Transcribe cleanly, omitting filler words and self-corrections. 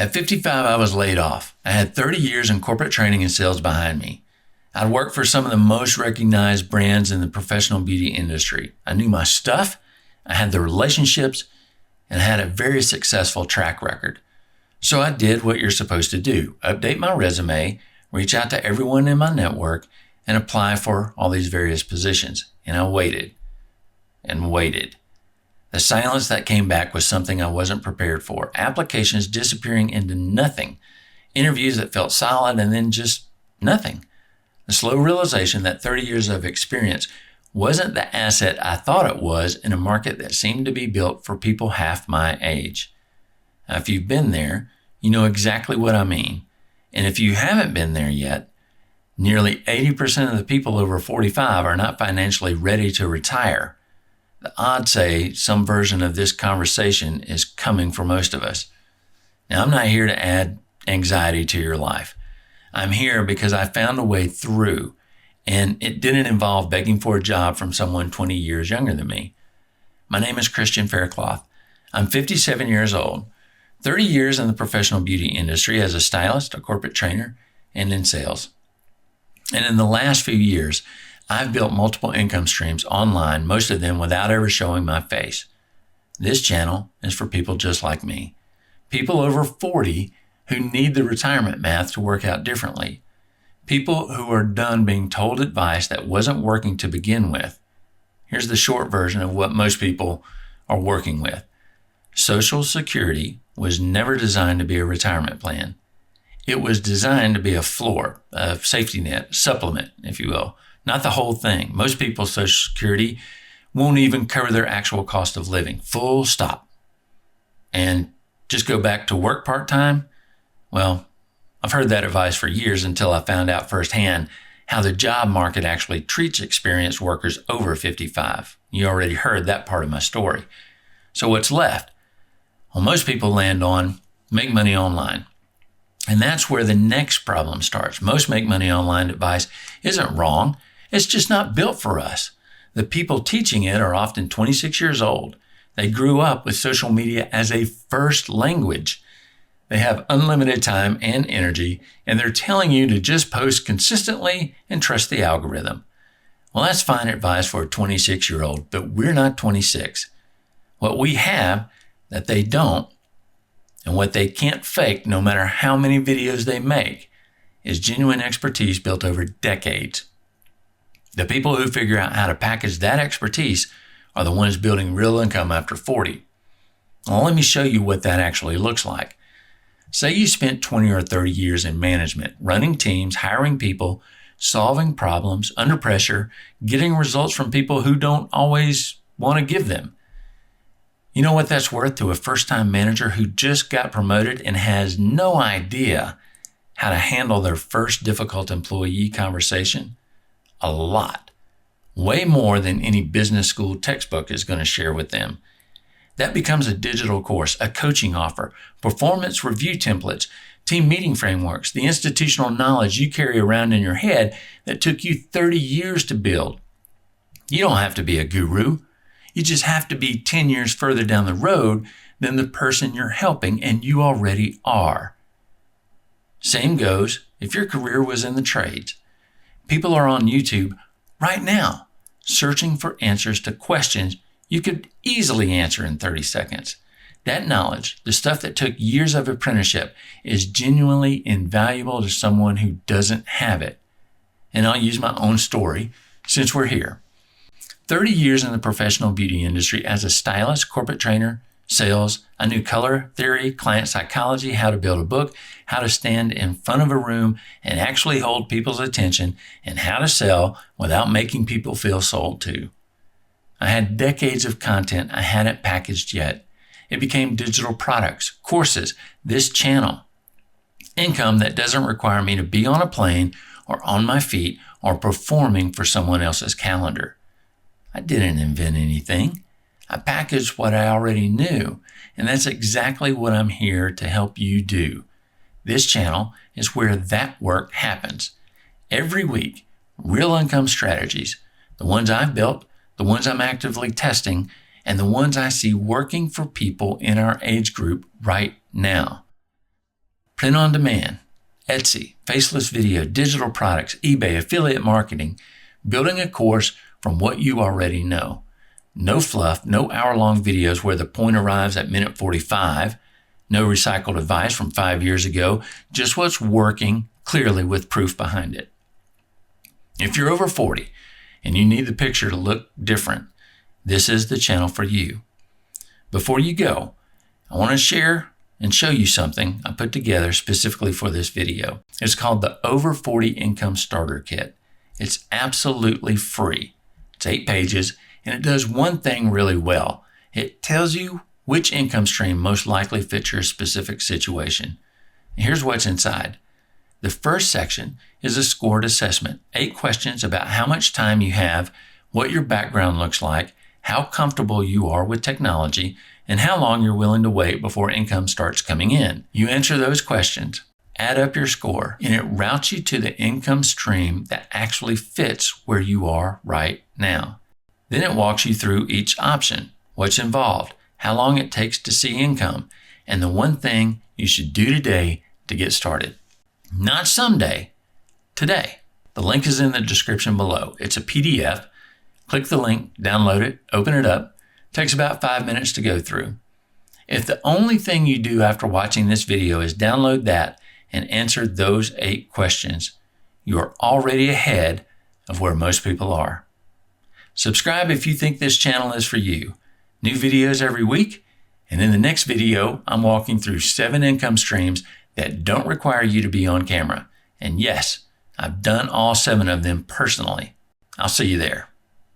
At 55, I was laid off. I had 30 years in corporate training and sales behind me. I'd worked for some of the most recognized brands in the professional beauty industry. I knew my stuff, I had the relationships, and I had a very successful track record. So I did what you're supposed to do: update my resume, reach out to everyone in my network, and apply for all these various positions. And I waited and waited. The silence that came back was something I wasn't prepared for. Applications disappearing into nothing. Interviews that felt solid and then just nothing. The slow realization that 30 years of experience wasn't the asset I thought it was in a market that seemed to be built for people half my age. Now, if you've been there, you know exactly what I mean. And if you haven't been there yet, nearly 80% of the people over 45 are not financially ready to retire. The odds say some version of this conversation is coming for most of us. Now, I'm not here to add anxiety to your life. I'm here because I found a way through, and it didn't involve begging for a job from someone 20 years younger than me. My name is Christian Faircloth. I'm 57 years old, 30 years in the professional beauty industry as a stylist, a corporate trainer, and in sales. And in the last few years, I've built multiple income streams online, most of them without ever showing my face. This channel is for people just like me, people over 40 who need the retirement math to work out differently, people who are done being told advice that wasn't working to begin with. Here's the short version of what most people are working with. Social Security was never designed to be a retirement plan. It was designed to be a floor, a safety net, supplement, if you will. Not the whole thing. Most people's Social Security won't even cover their actual cost of living. Full stop. And just go back to work part-time? Well, I've heard that advice for years until I found out firsthand how the job market actually treats experienced workers over 55. You already heard that part of my story. So what's left? Well, most people land on make money online. And that's where the next problem starts. Most make money online advice isn't wrong. It's just not built for us. The people teaching it are often 26 years old. They grew up with social media as a first language. They have unlimited time and energy, and they're telling you to just post consistently and trust the algorithm. Well, that's fine advice for a 26-year-old, but we're not 26. What we have that they don't, and what they can't fake no matter how many videos they make, is genuine expertise built over decades. The people who figure out how to package that expertise are the ones building real income after 40. Well, let me show you what that actually looks like. Say you spent 20 or 30 years in management, running teams, hiring people, solving problems under pressure, getting results from people who don't always want to give them. You know what that's worth to a first-time manager who just got promoted and has no idea how to handle their first difficult employee conversation? A lot. Way more than any business school textbook is going to share with them. That becomes a digital course, a coaching offer, performance review templates, team meeting frameworks, the institutional knowledge you carry around in your head that took you 30 years to build. You don't have to be a guru. You just have to be 10 years further down the road than the person you're helping, and you already are. Same goes if your career was in the trades. People are on YouTube right now searching for answers to questions you could easily answer in 30 seconds. That knowledge, the stuff that took years of apprenticeship, is genuinely invaluable to someone who doesn't have it. And I'll use my own story since we're here. 30 years in the professional beauty industry as a stylist, corporate trainer, sales. I knew color theory, client psychology, how to build a book, how to stand in front of a room and actually hold people's attention, and how to sell without making people feel sold to. I had decades of content I hadn't packaged yet. It became digital products, courses, this channel. Income that doesn't require me to be on a plane or on my feet or performing for someone else's calendar. I didn't invent anything. I packaged what I already knew, and that's exactly what I'm here to help you do. This channel is where that work happens. Every week, real income strategies, the ones I've built, the ones I'm actively testing, and the ones I see working for people in our age group right now. print on demand, Etsy, faceless video, digital products, eBay, affiliate marketing, building a course from what you already know. No fluff, no hour-long videos where the point arrives at minute 45, no recycled advice from 5 years ago, just what's working clearly with proof behind it. If you're over 40 and you need the picture to look different, this is the channel for you. Before you go, I want to share and show you something I put together specifically for this video. It's called the Over 40 Income Starter Kit. It's absolutely free. It's 8 pages, and it does one thing really well. It tells you which income stream most likely fits your specific situation. And here's what's inside. The first section is a scored assessment, 8 questions about how much time you have, what your background looks like, how comfortable you are with technology, and how long you're willing to wait before income starts coming in. You answer those questions, add up your score, and it routes you to the income stream that actually fits where you are right now. Then it walks you through each option, what's involved, how long it takes to see income, and the one thing you should do today to get started. Not someday, today. The link is in the description below. It's a PDF. Click the link, download it, open it up. It takes about 5 minutes to go through. If the only thing you do after watching this video is download that and answer those 8 questions, you are already ahead of where most people are. Subscribe if you think this channel is for you. New videos every week, and in the next video, I'm walking through 7 income streams that don't require you to be on camera. And yes, I've done all 7 of them personally. I'll see you there.